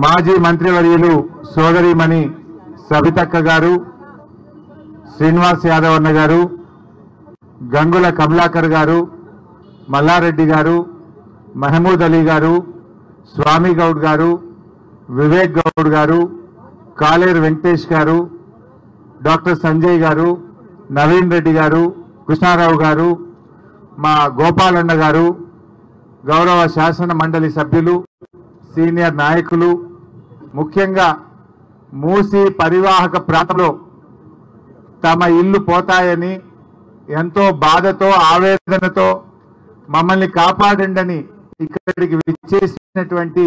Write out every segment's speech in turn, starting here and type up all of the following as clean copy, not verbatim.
మాజీ మంత్రివర్యులు సోదరిమణి సబితక్క గారు, శ్రీనివాస్ యాదవ్ అన్న గారు, గంగుల కమలాకర్ గారు, మల్లారెడ్డి గారు, మహమూద్ అలీ గారు, స్వామి గౌడ్ గారు, వివేక్ గౌడ్ గారు, కాలేరు వెంకటేష్ గారు, డాక్టర్ సంజయ్ గారు, నవీన్ రెడ్డి గారు, కృష్ణారావు గారు, మా గోపాలన్న గారు, గౌరవ శాసన మండలి సభ్యులు, సీనియర్ నాయకులు, ముఖ్యంగా మూసి పరివాహక ప్రాంతంలో తమ ఇల్లు పోతాయని ఎంతో బాధతో ఆవేదనతో మమ్మల్ని కాపాడండి ఇక్కడికి విచ్చేసినటువంటి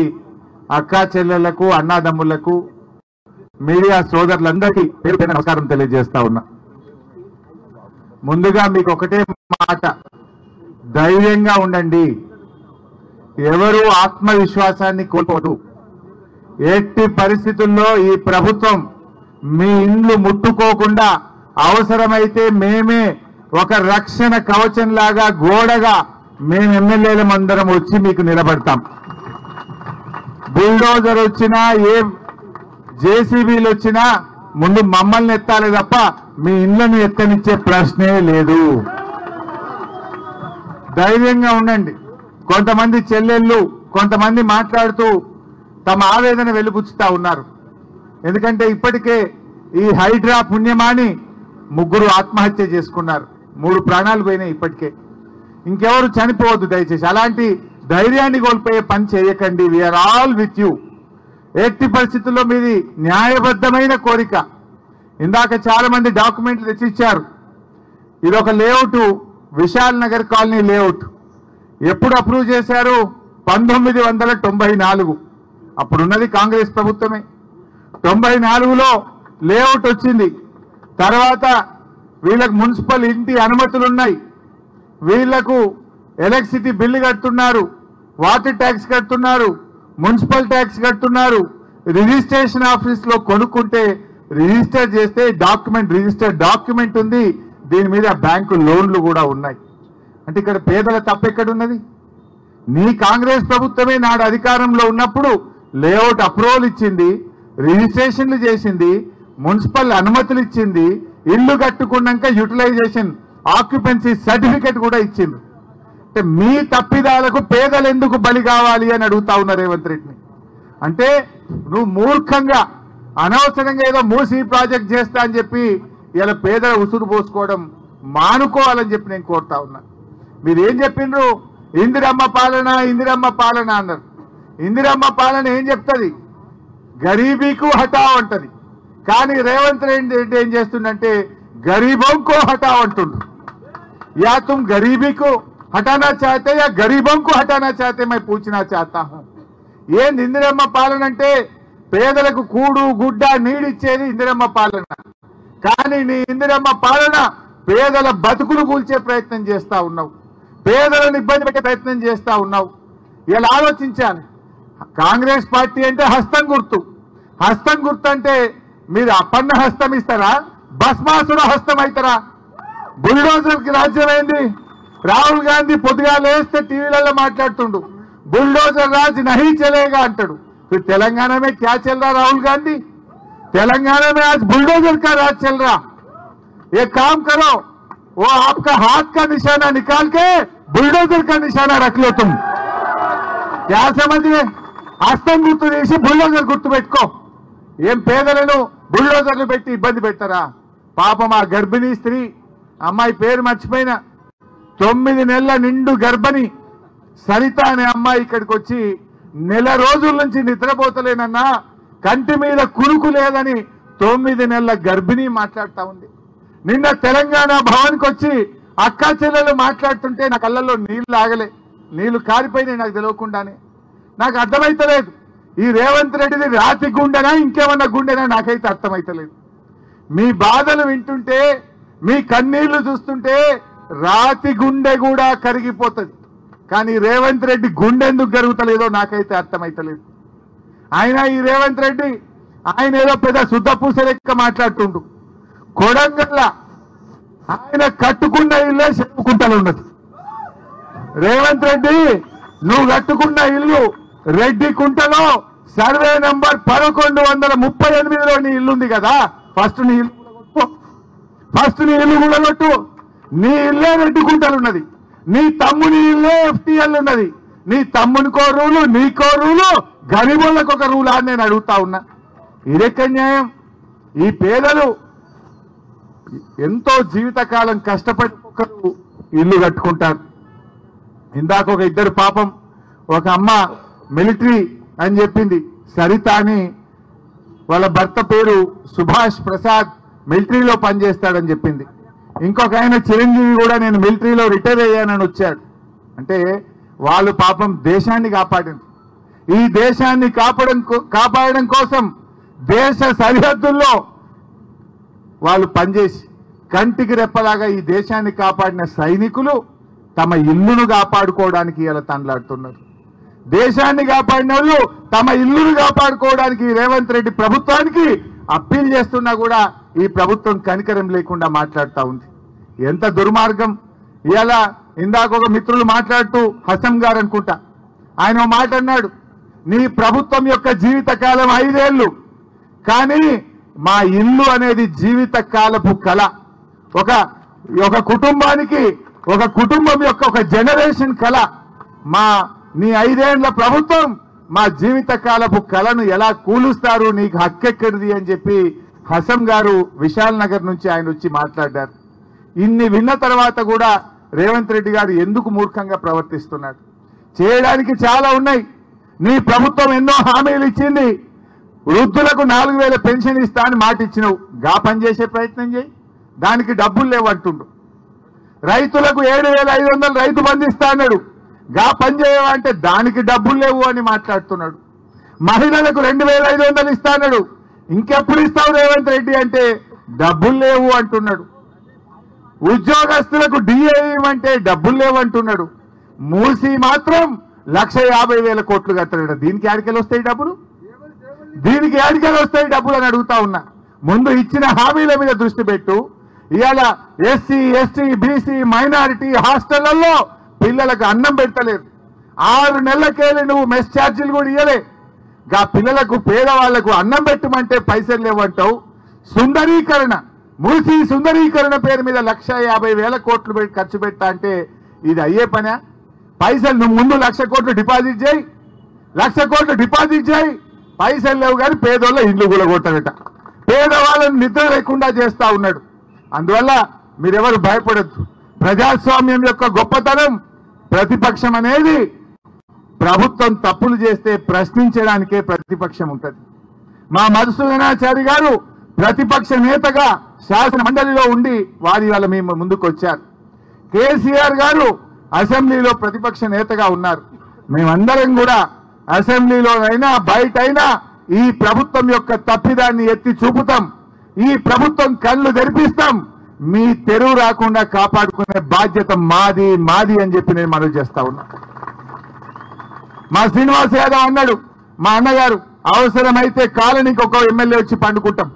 అక్కా చెల్లెళ్లకు, అన్నాదమ్ములకు, మీడియా సోదరులందరికీ పేరు పేరు నమస్కారం తెలియజేస్తా ఉన్నా. ముందుగా మీకు ఒకటే మాట, ధైర్యంగా ఉండండి. ఎవరు ఆత్మవిశ్వాసాన్ని కోల్పోదు. ఎట్టి పరిస్థితుల్లో ఈ ప్రభుత్వం మీ ఇండ్లు ముట్టుకోకుండా అవసరమైతే మేమే ఒక రక్షణ కవచంలాగా గోడగా మేము ఎమ్మెల్యేలం అందరం వచ్చి మీకు నిలబడతాం. బుల్డోజర్ వచ్చినా ఏ జేసీబీలు వచ్చినా ముందు మమ్మల్ని ఎత్తాలి తప్ప మీ ఇళ్లను ఎత్తనిచ్చే ప్రశ్నే లేదు. ధైర్యంగా ఉండండి. కొంతమంది చెల్లెళ్ళు కొంతమంది మాట్లాడుతూ తమ ఆవేదన వెలుబుచ్చుతా ఉన్నారు. ఎందుకంటే ఇప్పటికే ఈ హైడ్రా పుణ్యమాని 3 ఆత్మహత్య చేసుకున్నారు. 3 ప్రాణాలు పోయినాయి ఇప్పటికే. ఇంకెవరు చనిపోవద్దు దయచేసి. అలాంటి ధైర్యాన్ని కోల్పోయే పని చేయకండి. We're all with you. ఎట్టి పరిస్థితుల్లో మీది న్యాయబద్ధమైన కోరిక. ఇందాక చాలా మంది డాక్యుమెంట్లు తెచ్చిచ్చారు. ఇదొక layout, Vishal Nagar colony layout. ఎప్పుడు అప్రూవ్ చేశారు? 1994. అప్పుడున్నది కాంగ్రెస్ ప్రభుత్వమే. 94లో లేఅవుట్ వచ్చింది. తర్వాత వీళ్ళకు మున్సిపల్ ఇంటి అనుమతులు ఉన్నాయి. వీళ్లకు ఎలక్ట్రిసిటీ బిల్లు కడుతున్నారు, వాటర్ ట్యాక్స్ కడుతున్నారు, మున్సిపల్ ట్యాక్స్ కడుతున్నారు. రిజిస్ట్రేషన్ ఆఫీస్లో కొనుక్కుంటే రిజిస్టర్ చేస్తే రిజిస్టర్ డాక్యుమెంట్ ఉంది. దీని మీద బ్యాంకు లోన్లు కూడా ఉన్నాయి. అంటే ఇక్కడ పేదల తప్పెక్కడున్నది? నీ కాంగ్రెస్ ప్రభుత్వమే నాడు అధికారంలో ఉన్నప్పుడు లేఅవుట్ అప్రూవల్ ఇచ్చింది, రిజిస్ట్రేషన్లు చేసింది, మున్సిపల్ అనుమతులు ఇచ్చింది, ఇల్లు కట్టుకున్నాక యూటిలైజేషన్ ఆక్యుపెన్సీ సర్టిఫికెట్ కూడా ఇచ్చింది. అంటే మీ తప్పిదాలకు పేదలు ఎందుకు బలి కావాలి అని అడుగుతా ఉన్నారు రేవంత్ రెడ్డిని. అంటే నువ్వు మూర్ఖంగా అనవసరంగా ఏదో మూసి ప్రాజెక్ట్ చేస్తా అని చెప్పి ఇలా పేదల ఉసురు పోసుకోవడం మానుకోవాలని చెప్పి నేను కోరుతా ఉన్నా. మీరు ఏం చెప్పిండ్రు? ఇందిరమ్మ పాలన, ఇందిరమ్మ పాలన అన్నారు. ఇందిరమ్మ పాలన ఏం చెప్తుంది? గరీబీకు హటావ్ అంటది. కానీ రేవంత్ రెడ్డి ఏం చేస్తుండంటే గరీబోంకో హటావ్ అంటుండ్రు. या तुम गरीबी को हटाना चाहते या गरीबों को हटाना चाहते मैं पूछना चाहता हूं. ये इंदिरम्మ పాలన అంటే పేదలకు కూడు గుడ్డ నీడిచ్చేది ఇందిరమ్మ పాలన. కానీ నీ ఇందిరమ్మ పాలన పేదల బతుకులు కూల్చే ప్రయత్నం చేస్తా ఉన్నావు, పేదలను ఇబ్బంది పెట్టే ప్రయత్నం చేస్తా ఉన్నావు. ఇలా ఆలోచించాలి. కాంగ్రెస్ పార్టీ అంటే హస్తం గుర్తు. హస్తం గుర్తు అంటే మీరు అపన్న హస్తం ఇస్తారా, భస్మాసుర హస్తం అవుతారా? బుల్డోజర్ కి రాజ్యం ఏంది? రాహుల్ గాంధీ పొద్దుగా లేస్తే టీవీలలో మాట్లాడుతుండు, बुलडोजर राज नहीं चलेगा अंटाడు. फिर तेलंगाना में क्या चल रहा राहुल गांधी? तेलंगाना में आज बुलडोजर का राज चल रहा. एक काम करो, वो आपका हाथ का निशाना निकाल के बुलडोजर का निशाना रख लो. तुम क्या समझिए? हस्తం గుర్తు చేసి బుల్డోజర్ గుర్తు పెట్టుకో. ఏం పేదలను బుల్డోజర్లు పెట్టి ఇబ్బంది పెడతారా? పాపం ఆ గర్భిణీ స్త్రీ, అమ్మాయి పేరు మర్చిపోయినా, 9 నెలల నిండు గర్భిణి సరిత అనే అమ్మాయి ఇక్కడికి వచ్చి నెల రోజుల నుంచి నిద్రపోతలేనన్నా, కంటి మీద కురుకు లేదని 9 నెలల గర్భిణి మాట్లాడుతూ ఉంది. నిన్న తెలంగాణ భవన్కి వచ్చి అక్కా చెల్లెలు మాట్లాడుతుంటే నా కళ్ళల్లో నీళ్లు ఆగలే, నీళ్లు కారిపోయినాయి నాకు తెలియకుండానే. నాకు అర్థమైతలేదు ఈ రేవంత్ రెడ్డిది రాతి గుండెనా ఇంకేమన్నా గుండెనా నాకైతే అర్థమైతలేదు. మీ బాధలు వింటుంటే, మీ కన్నీళ్లు చూస్తుంటే రాతి గుండె కూడా కరిగిపోతుంది. కానీ రేవంత్ రెడ్డి గుండె ఎందుకు కరుగుతలేదో నాకైతే అర్థమైతలేదు. ఆయన ఈ రేవంత్ రెడ్డి ఆయన ఏదో పెద్ద శుద్ధపూస లెక్క మాట్లాడుతుండు. కొడంగల్ల ఆయన కట్టుకున్న ఇల్లే చెప్పుకుంటూ ఉన్నది. రేవంత్ రెడ్డి నువ్వు కట్టుకున్న ఇల్లు రెడ్డి కుంటలో సర్వే నంబర్ 1138లో నీ ఇల్లుంది కదా, ఫస్ట్ నీ ఇల్లు కూడగొట్టు. నీ ఇల్లే 2 గుంటలున్నది, నీ తమ్ముని ఇల్లే FTL ఉన్నది. నీ తమ్మునికో రూలు, నీకో రూలు, గరీబులకు ఒక రూలా అని నేను అడుగుతా ఉన్నా. ఇదెక్క న్యాయం? ఈ పేదలు ఎంతో జీవితకాలం కష్టపడి ఒకరు ఇల్లు కట్టుకుంటారు. ఇందాక ఒక ఇద్దరు పాపం, ఒక అమ్మ మిలిటరీ అని చెప్పింది, సరిత అని, వాళ్ళ భర్త పేరు సుభాష్ ప్రసాద్, మిలిటరీలో పనిచేస్తాడని చెప్పింది. ఇంకొక ఆయన చిరంజీవి కూడా నేను మిలిటరీలో రిటైర్ అయ్యానని వచ్చాడు. అంటే వాళ్ళు పాపం దేశాన్ని కాపాడారు. ఈ దేశాన్ని కాపాడడం కోసం దేశ సరిహద్దుల్లో వాళ్ళు పనిచేసి కంటికి రెప్పలాగా ఈ దేశాన్ని కాపాడిన సైనికులు తమ ఇల్లును కాపాడుకోవడానికి ఇలా తండ్లాడుతున్నారు. దేశాన్ని కాపాడిన వాళ్ళు తమ ఇల్లును కాపాడుకోవడానికి రేవంత్ రెడ్డి ప్రభుత్వానికి అప్పీల్ చేస్తున్నా కూడా ఈ ప్రభుత్వం కనికరం లేకుండా మాట్లాడుతూ ఉంది. ఎంత దుర్మార్గం! ఇలా ఇందాక ఒక మిత్రులు మాట్లాడుతూ, హసం గారు అనుకుంటా, ఆయన మాట అన్నాడు, నీ ప్రభుత్వం యొక్క జీవితకాలం 5 ఏళ్ళు, కానీ మా ఇల్లు అనేది జీవితకాలపు కళ. ఒక కుటుంబానికి, ఒక కుటుంబం యొక్క ఒక జనరేషన్ కళ. నీ 5 ఏళ్ల ప్రభుత్వం మా జీవితకాలపు కళను ఎలా కూలుస్తారు, నీకు హక్కెక్కడిది అని చెప్పి హసం గారు విశాల్ నగర్ నుంచి ఆయన వచ్చి మాట్లాడారు. ఇన్ని విన్న తర్వాత కూడా రేవంత్ రెడ్డి గారు ఎందుకు మూర్ఖంగా ప్రవర్తిస్తున్నాడు? చేయడానికి చాలా ఉన్నాయి. నీ ప్రభుత్వం ఎన్నో హామీలు ఇచ్చింది. వృద్ధులకు 4000 పెన్షన్ ఇస్తా అని మాట ఇచ్చినవు, గా పని చేసే ప్రయత్నం చేయి. దానికి డబ్బులు లేవంటుండు. రైతులకు 7500 రైతు బంధు ఇస్తా అన్నాడు, గా పని చేయమంటే దానికి డబ్బులు లేవు అని మాట్లాడుతున్నాడు. మహిళలకు 2500 ఇస్తా అన్నాడు, ఇంకెప్పుడు ఇస్తావు రేవంత్ రెడ్డి అంటే డబ్బులు లేవు అంటున్నాడు. ఉద్యోగస్తులకు డిఏ అంటే డబ్బులు లేవు అంటున్నాడు. మూసి మాత్రం 1,50,000 కోట్లు కట్టాడు. దీనికి ఏడికెళ్ళి వస్తాయి డబ్బులు? దీనికి ఏడికెళ్ళి వస్తాయి డబ్బులు అని అడుగుతా ఉన్నా. ముందు ఇచ్చిన హామీల మీద దృష్టి పెట్టు. ఇవాళ ఎస్సీ, ఎస్టీ, బీసీ, మైనారిటీ హాస్టళ్లలో పిల్లలకు అన్నం పెడతలేదు. 6 నెలలకెళ్ళి నువ్వు మెస్ ఛార్జీలు కూడా ఇవ్వలే. గా పిల్లలకు, పేదవాళ్లకు అన్నం పెట్టమంటే పైసలు లేవంటావు. సుందరీకరణ, మూసి సుందరీకరణ పేరు మీద 1,50,000 కోట్లు ఖర్చు పెట్టా అంటే ఇది అయ్యే పనా? పైసలు నువ్వు ముందు 1,00,000 కోట్లు డిపాజిట్ చేయి, 1,00,000 కోట్లు డిపాజిట్ చేయి. పైసలు లేవు కానీ పేదోళ్ళ ఇండ్లు కూడా కొట్టడట. పేదవాళ్ళని నిద్ర లేకుండా చేస్తా ఉన్నాడు. అందువల్ల మీరెవరు భయపడద్దు. ప్రజాస్వామ్యం యొక్క గొప్పతనం, ప్రతిపక్షం అనేది ప్రభుత్వం తప్పులు చేస్తే ప్రశ్నించడానికే ప్రతిపక్షం ఉంటుంది. మా మధుసూదనాచారి గారు ప్రతిపక్ష నేతగా శాసన మండలిలో ఉండి వారి వాళ్ళ మేము ముందుకు వచ్చారు. కేసీఆర్ గారు అసెంబ్లీలో ప్రతిపక్ష నేతగా ఉన్నారు. మేమందరం కూడా అసెంబ్లీలోనైనా బయటైనా ఈ ప్రభుత్వం యొక్క తప్పిదాన్ని ఎత్తి చూపుతాం. ఈ ప్రభుత్వం కళ్ళు తెరిపిస్తాం. మీ తెరువు రాకుండా కాపాడుకునే బాధ్యత మాది అని చెప్పి నేను మనవి చేస్తా ఉన్నా. మా శ్రీనివాస్ యాదవ్ అన్నాడు, మా అన్నగారు, అవసరమైతే కాలనీకి ఒక ఎమ్మెల్యే వచ్చి పండుకుంటాం.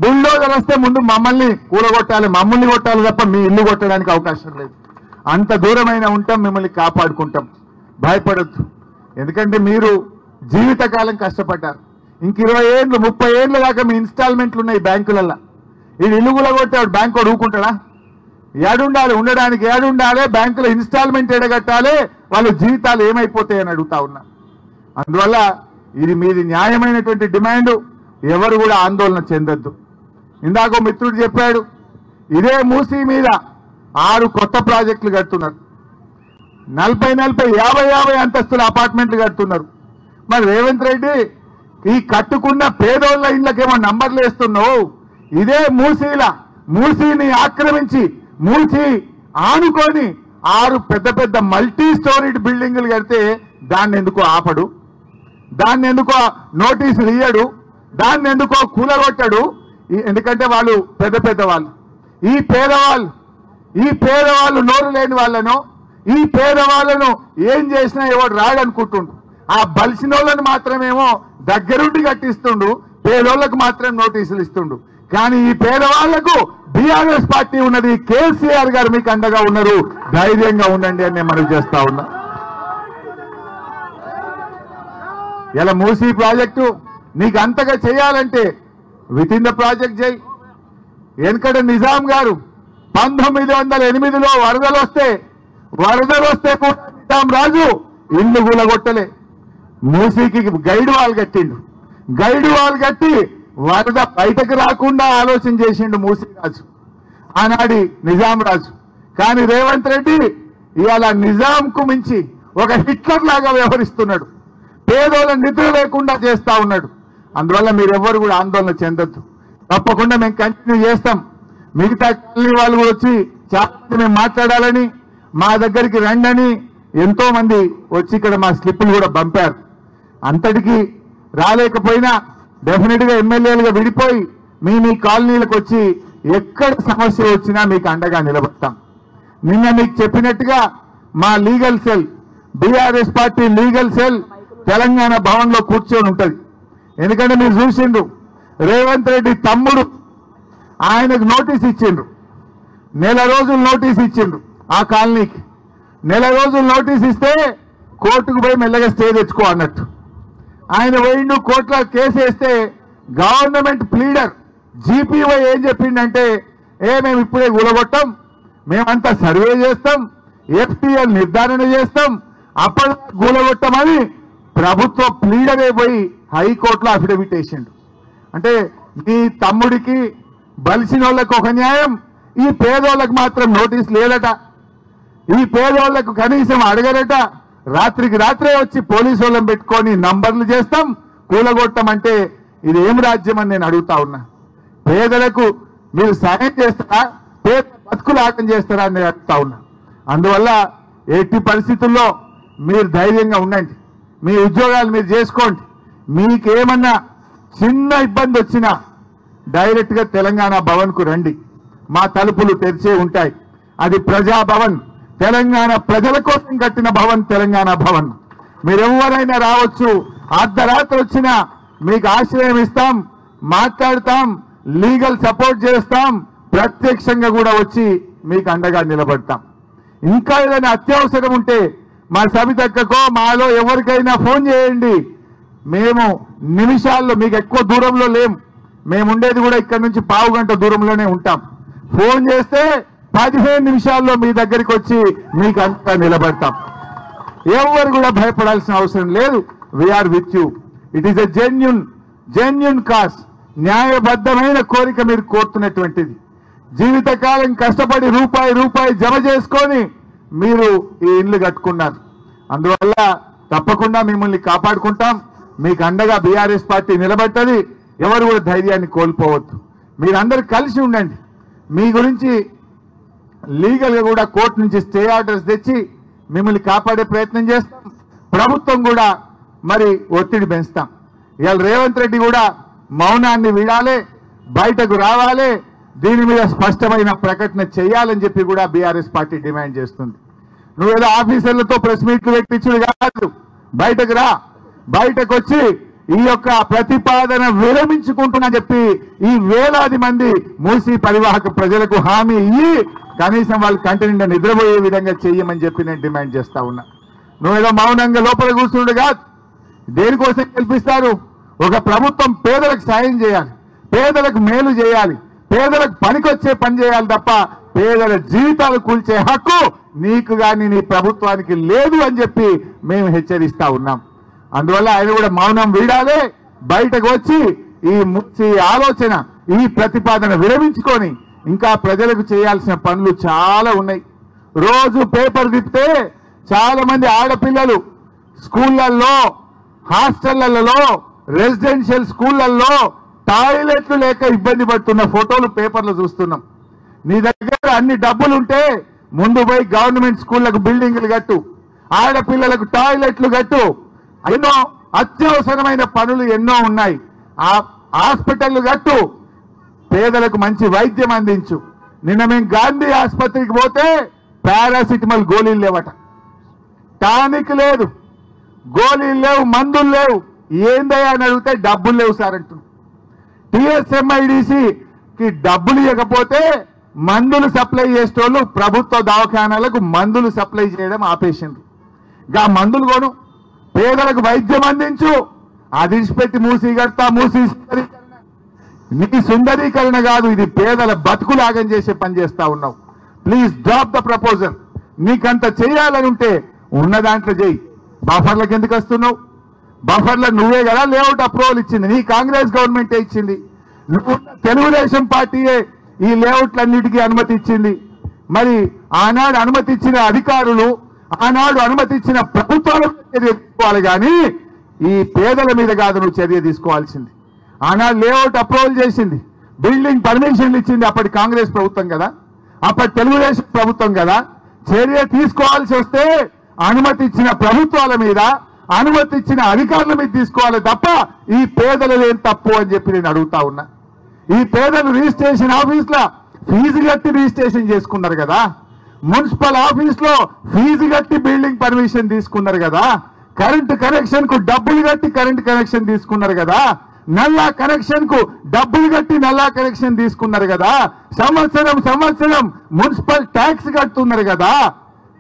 బుల్డోజర్ వస్తే ముందు మమ్మల్ని కూలగొట్టాలి, మమ్మల్ని కొట్టాలి తప్ప మీ ఇల్లు కొట్టడానికి అవకాశం లేదు. అంత దూరమైన ఉంటాం, మిమ్మల్ని కాపాడుకుంటాం. భయపడద్దు. ఎందుకంటే మీరు జీవితకాలం కష్టపడ్డారు. ఇంక 20 ఏళ్ళు 30 ఏళ్ళ దాకా మీ ఇన్స్టాల్మెంట్లు ఉన్నాయి బ్యాంకులలో. ఇది ఇల్లు కూలగొట్టాడు, బ్యాంకు ఊరుకుంటాడా? ఏడుండాలి, ఉండడానికి ఏడుండాలి, బ్యాంకులో ఇన్స్టాల్మెంట్ ఎడగట్టాలి, వాళ్ళ జీవితాలు ఏమైపోతాయని అడుగుతా ఉన్నా. అందువల్ల ఇది మీది న్యాయమైనటువంటి డిమాండ్. ఎవరు కూడా ఆందోళన చెందొద్దు. ఇందాక మిత్రుడు చెప్పాడు, ఇదే మూసీ మీద 6 కొత్త ప్రాజెక్టులు కడుతున్నారు. 40, 50 అంతస్తుల అపార్ట్మెంట్లు కడుతున్నారు. మరి రేవంత్ రెడ్డి ఈ కట్టుకున్న పేదోళ్ళ ఇళ్ళకేమో నంబర్లు వేస్తున్నావు. ఇదే మూసీని ఆక్రమించి, మూసీ ఆనుకొని 6 పెద్ద మల్టీ స్టోరీడ్ బిల్డింగులు కడితే దాన్ని ఎందుకో ఆపడు, దాన్ని ఎందుకో నోటీసులు ఇయ్యడు, దాన్ని ఎందుకో కూలగొట్టాడు. ఎందుకంటే వాళ్ళు పెద్ద వాళ్ళు. ఈ పేదవాళ్ళు నోరు లేని వాళ్ళను, ఈ పేదవాళ్ళను ఏం చేసినా ఎవడు రాడనుకుంటుండు. ఆ బలిసినోళ్ళను మాత్రమేమో దగ్గరుండి కట్టిస్తుండు, పేదోళ్లకు మాత్రం నోటీసులు ఇస్తుండు. కానీ ఈ పేదవాళ్లకు బీఆర్ఎస్ పార్టీ ఉన్నది, కేసీఆర్ గారు మీకు అండగా ఉన్నారు. ధైర్యంగా ఉండండి అని నేను మనవి చేస్తా ఉన్నా. ఇలా మూసీ ప్రాజెక్టు నీకు అంతగా చేయాలంటే విత్ ఇన్ ద ప్రాజెక్ట్ చేయి. వెనకడ నిజాం గారు 1908లో వరదలు వస్తే కూడా నిజాం రాజు ఇల్లు కూలగొట్టలే, మూసీకి గైడ్ వాల్ కట్టిండు. గైడ్ వాల్ కట్టి వరద బయటకు రాకుండా ఆలోచన చేసిండు మూసీ రాజు, ఆనాడి నిజాం రాజు. కానీ రేవంత్ రెడ్డి ఇవాళ నిజాంకు మించి ఒక హిట్లర్ లాగా వ్యవహరిస్తున్నాడు, పేదోళ్ళ నిద్ర లేకుండా చేస్తా ఉన్నాడు. అందువల్ల మీరెవ్వరు కూడా ఆందోళన చెందొద్దు, తప్పకుండా మేము కంటిన్యూ చేస్తాం. మిగతా కాలనీ వాళ్ళు కూడా వచ్చి చాలా మేము మాట్లాడాలని మా దగ్గరికి రండని ఎంతో మంది వచ్చి ఇక్కడ మా స్లిప్పులు కూడా పంపారు. అంతటికి రాలేకపోయినా డెఫినెట్ గా ఎమ్మెల్యేలుగా విడిపోయి మీ కాలనీలకు వచ్చి ఎక్కడ సమస్య వచ్చినా మీకు అండగా నిలబడతాం. నిన్న మీకు చెప్పినట్టుగా మా legal cell, BRS party legal cell Telangana Bhavan లో కూర్చొని ఉంటది. ఎందుకంటే మీరు చూసిండ్రు రేవంత్ రెడ్డి తమ్ముడు ఆయనకు నోటీస్ ఇచ్చిండ్రు, నెల రోజులు నోటీస్ ఇచ్చిండ్రు. ఆ కాలనీకి నెల రోజులు నోటీస్ ఇస్తే కోర్టుకు పోయి మెల్లగా స్టే తెచ్చుకో అన్నట్టు ఆయన పోయిండు. కోర్టులో కేసు వేస్తే గవర్నమెంట్ ప్లీడర్ జీపీవై ఏం చెప్పిండంటే, మేము ఇప్పుడే కూలగొట్టాం, మేమంతా సర్వే చేస్తాం, ఎఫ్టీఎల్ నిర్ధారణ చేస్తాం, అప్పుడు కూలగొట్టమని ప్రభుత్వ ప్లీడరే పోయి హైకోర్టులో అఫిడవిట్ వేసిండు. అంటే ఈ తమ్ముడికి బలిసిన వాళ్ళకు ఒక న్యాయం, ఈ పేదోళ్ళకు మాత్రం నోటీస్ లేదట, ఈ పేదోళ్లకు కనీసం అడగరట. రాత్రికి రాత్రే వచ్చి పోలీసు వాళ్ళని పెట్టుకొని నంబర్లు చేస్తాం, కూలగొట్టమంటే ఇది ఏం రాజ్యం అని నేను అడుగుతా ఉన్నా. పేదలకు మీరు సాయం చేస్తారా, పేద బతుకులు ఆటం చేస్తారా అని నేను అడుగుతా ఉన్నా. అందువల్ల ఎట్టి పరిస్థితుల్లో మీరు ధైర్యంగా ఉండండి, మీ ఉద్యోగాలు మీరు చేసుకోండి. మీకేమన్నా చిన్న ఇబ్బంది వచ్చినా డైరెక్ట్ గా తెలంగాణ భవన్ కు రండి, మా తలుపులు తెరిచే ఉంటాయి. అది ప్రజాభవన్, తెలంగాణ ప్రజల కోసం కట్టిన భవన్, తెలంగాణ భవన్. మీరెవరైనా రావచ్చు, అర్ధరాత్రి వచ్చినా మీకు ఆశ్రయం ఇస్తాం, మాట్లాడతాం, లీగల్ సపోర్ట్ చేస్తాం, ప్రత్యక్షంగా కూడా వచ్చి మీకు అండగా నిలబడతాం. ఇంకా ఏదైనా అత్యవసరం ఉంటే మా సబితక్కకో మాలో ఎవరికైనా ఫోన్ చేయండి. మేము నిమిషాల్లో, మీకు ఎక్కువ దూరంలో లేం, మేము ఉండేది కూడా ఇక్కడ నుంచి పావు గంట దూరంలోనే ఉంటాం. ఫోన్ చేస్తే 15 నిమిషాల్లో మీ దగ్గరికి వచ్చి మీకు అంతా నిలబడతాం. ఎవరు కూడా భయపడాల్సిన అవసరం లేదు. We're with you. It is a genuine cause, న్యాయబద్ధమైన కోరిక మీరు కోరుతున్నటువంటిది. జీవితకాలం కష్టపడి రూపాయి జమ చేసుకొని మీరు ఈ ఇల్లు కట్టుకున్నారు. అందువల్ల తప్పకుండా మిమ్మల్ని కాపాడుకుంటాం, మీకు అండగా బీఆర్ఎస్ పార్టీ నిలబడ్డది. ఎవరు కూడా ధైర్యాన్ని కోల్పోవద్దు. మీరందరూ కలిసి ఉండండి. మీ గురించి లీగల్ గా కూడా కోర్టు నుంచి స్టే ఆర్డర్స్ తెచ్చి మిమ్మల్ని కాపాడే ప్రయత్నం చేస్తాం. ప్రభుత్వం కూడా మరి ఒత్తిడి పెంచుతాం. ఇవాళ రేవంత్ రెడ్డి కూడా మౌనాన్ని వీడాలి, బయటకు రావాలి, దీని మీద స్పష్టమైన ప్రకటన చేయాలని చెప్పి కూడా బీఆర్ఎస్ పార్టీ డిమాండ్ చేస్తుంది. నువ్వేదో ఆఫీసర్లతో ప్రెస్ మీట్లు పెట్టించుడు కాదు, బయటకు రా, బయటకు వచ్చి ఈ యొక్క ప్రతిపాదన విరమించుకుంటున్నా చెప్పి ఈ వేలాది మంది మూసీ పరివాహక ప్రజలకు హామీ ఇయ్యి కనీసం వాళ్ళు కంటి నిండా నిద్రపోయే విధంగా చెయ్యమని చెప్పి నేను డిమాండ్ చేస్తా ఉన్నా. నువ్వేదో మౌనంగా లోపల కూర్చుండు కాదు. దేనికోసం గెలిపిస్తారు? ఒక ప్రభుత్వం పేదలకు సాయం చేయాలి, పేదలకు మేలు చేయాలి, పేదలకు పనికొచ్చే పని చేయాలి తప్ప పేదల జీవితాలు కూల్చే హక్కు నీకు కానీ నీ ప్రభుత్వానికి లేదు అని చెప్పి మేము హెచ్చరిస్తా ఉన్నాం. అందువల్ల ఆయన కూడా మౌనం వీడాలి, బయటకు వచ్చి ఈ ఆలోచన, ఈ ప్రతిపాదన విరమించుకొని ఇంకా ప్రజలకు చేయాల్సిన పనులు చాలా ఉన్నాయి. రోజు పేపర్ తిప్పితే చాలా మంది ఆడపిల్లలు స్కూళ్లలో, హాస్టళ్లలో, రెసిడెన్షియల్ స్కూళ్లలో టాయిలెట్లు లేక ఇబ్బంది పడుతున్న ఫోటోలు పేపర్లు చూస్తున్నాం. నీ దగ్గర అన్ని డబ్బులుంటే ముందు పోయి గవర్నమెంట్ స్కూళ్లకు బిల్డింగ్లు కట్టు, ఆడపిల్లలకు టాయిలెట్లు కట్టు, ఎన్నో అత్యవసరమైన పనులు ఎన్నో ఉన్నాయి. ఆ హాస్పిటల్ కట్టు, పేదలకు మంచి వైద్యం అందించు. నిన్న మేము గాంధీ ఆసుపత్రికి పోతే పారాసిటమాల్ గోళీలు లేవట, టానిక్ లేదు, గోళీలు లేవు, మందులు లేవు. ఏందయ్యా అని అడిగితే డబ్బులు లేవు సార్ అంటున్నారు. టీఎస్ఎంఐడిసికి డబ్బులు ఇవ్వకపోతే మందులు సప్లై చేసేటోళ్ళు ప్రభుత్వ దవాఖానాలకు మందులు సప్లై చేయడం ఆపేసిండ్రు. గా మందులు కొను, పేదలకు వైద్యం అందించు, అది ఇచ్చిపెట్టి మూసి కడతా మూసి సుందరీకరణ. నీ సుందరీకరణ కాదు, ఇది పేదల బతుకులాగం చేసే పని చేస్తా ఉన్నావు. Please drop the proposal. నీకంత చేయాలని ఉంటే ఉన్న దాంట్లో చేయి. బఫర్లకు ఎందుకు వస్తున్నావు? బఫర్లో నువ్వే కదా లేఅవుట్ అప్రూవల్ ఇచ్చింది, నీ కాంగ్రెస్ గవర్నమెంటే ఇచ్చింది. నువ్వు తెలుగుదేశం పార్టీయే ఈ లేఅవుట్లన్నిటికీ అనుమతి ఇచ్చింది. మరి ఆనాడు అనుమతి ఇచ్చిన అధికారులు, ఆనాడు అనుమతి ఇచ్చిన ప్రభుత్వాల చర్య తీసుకోవాలి, కానీ ఈ పేదల మీద కాదు నువ్వు చర్య తీసుకోవాల్సింది. ఆనాడు లేఅవుట్ అప్రూవల్ చేసింది, బిల్డింగ్ పర్మిషన్లు ఇచ్చింది అప్పటి కాంగ్రెస్ ప్రభుత్వం కదా, అప్పటి తెలుగుదేశం ప్రభుత్వం కదా. చర్య తీసుకోవాల్సి వస్తే అనుమతి ఇచ్చిన ప్రభుత్వాల మీద, అనుమతి ఇచ్చిన అధికారుల మీద తీసుకోవాలి తప్ప ఈ పేదలు ఏం తప్పు అని చెప్పి నేను అడుగుతా ఉన్నా. ఈ పేదలు రిజిస్ట్రేషన్ ఆఫీస్లో ఫీజు కట్టి రిజిస్ట్రేషన్ చేసుకున్నారు కదా, మున్సిపల్ ఆఫీస్లో ఫీజు కట్టి బిల్డింగ్ పర్మిషన్ తీసుకున్నారు కదా, కరెంటు కనెక్షన్ కు డబ్బులు కట్టి కరెంటు కనెక్షన్ తీసుకున్నారు కదా, నల్లా కనెక్షన్ కు డబ్బులు కట్టి నల్లా కనెక్షన్ తీసుకున్నారు కదా, సంవత్సరం మున్సిపల్ ట్యాక్స్ కడుతున్నారు కదా.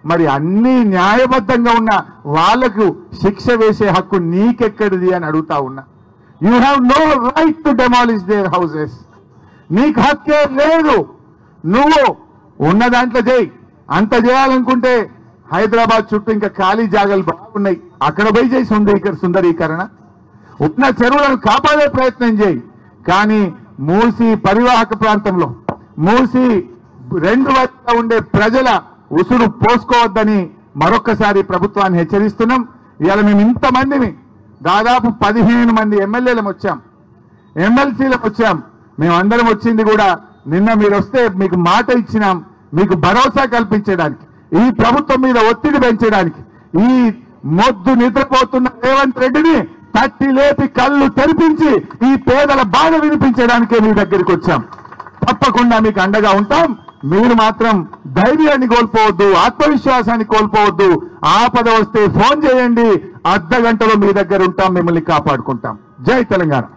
మరి అన్ని న్యాయబద్ధంగా ఉన్న వాళ్లకు శిక్ష వేసే హక్కు నీకెక్కడిది అని అడుగుతా ఉన్నా. You have no right to demolish their houses. నీకు హక్కే లేదు. నువ్వు ఉన్న దాంట్లో చేయి. అంత చేయాలనుకుంటే హైదరాబాద్ చుట్టూ ఇంకా ఖాళీ జాగాలు బాగున్నాయి, అక్కడ పోయి చేయి సుందరీకరణ. ఉన్న చెరువులను కాపాడే ప్రయత్నం చేయి. కానీ మూసి పరివాహక ప్రాంతంలో, మూసి రెండు వైపులా ఉండే ప్రజల ఉసురు పోసుకోవద్దని మరొక్కసారి ప్రభుత్వాన్ని హెచ్చరిస్తున్నాం. ఇవాళ మేము ఇంతమందిని, దాదాపు 15 మంది ఎమ్మెల్యేలం వచ్చాం, ఎమ్మెల్సీలకు వచ్చాం. మేమందరం వచ్చింది కూడా నిన్న మీరు వస్తే మీకు మాట ఇచ్చినాం, మీకు భరోసా కల్పించడానికి, ఈ ప్రభుత్వం మీద ఒత్తిడి పెంచడానికి, ఈ మొద్దు నిద్రపోతున్న రేవంత్ రెడ్డిని తట్టి లేపి కళ్ళు తెరిపించి ఈ పేదల బాధ వినిపించడానికే మీ దగ్గరికి వచ్చాం. తప్పకుండా మీకు అండగా ఉంటాం. మీరు మాత్రం ధైర్యాన్ని కోల్పోవద్దు, ఆత్మవిశ్వాసాన్ని కోల్పోవద్దు. ఆపద వస్తే ఫోన్ చేయండి, అర్ధ గంటలో మీ దగ్గర ఉంటాం, మిమ్మల్ని కాపాడుకుంటాం. జై తెలంగాణ.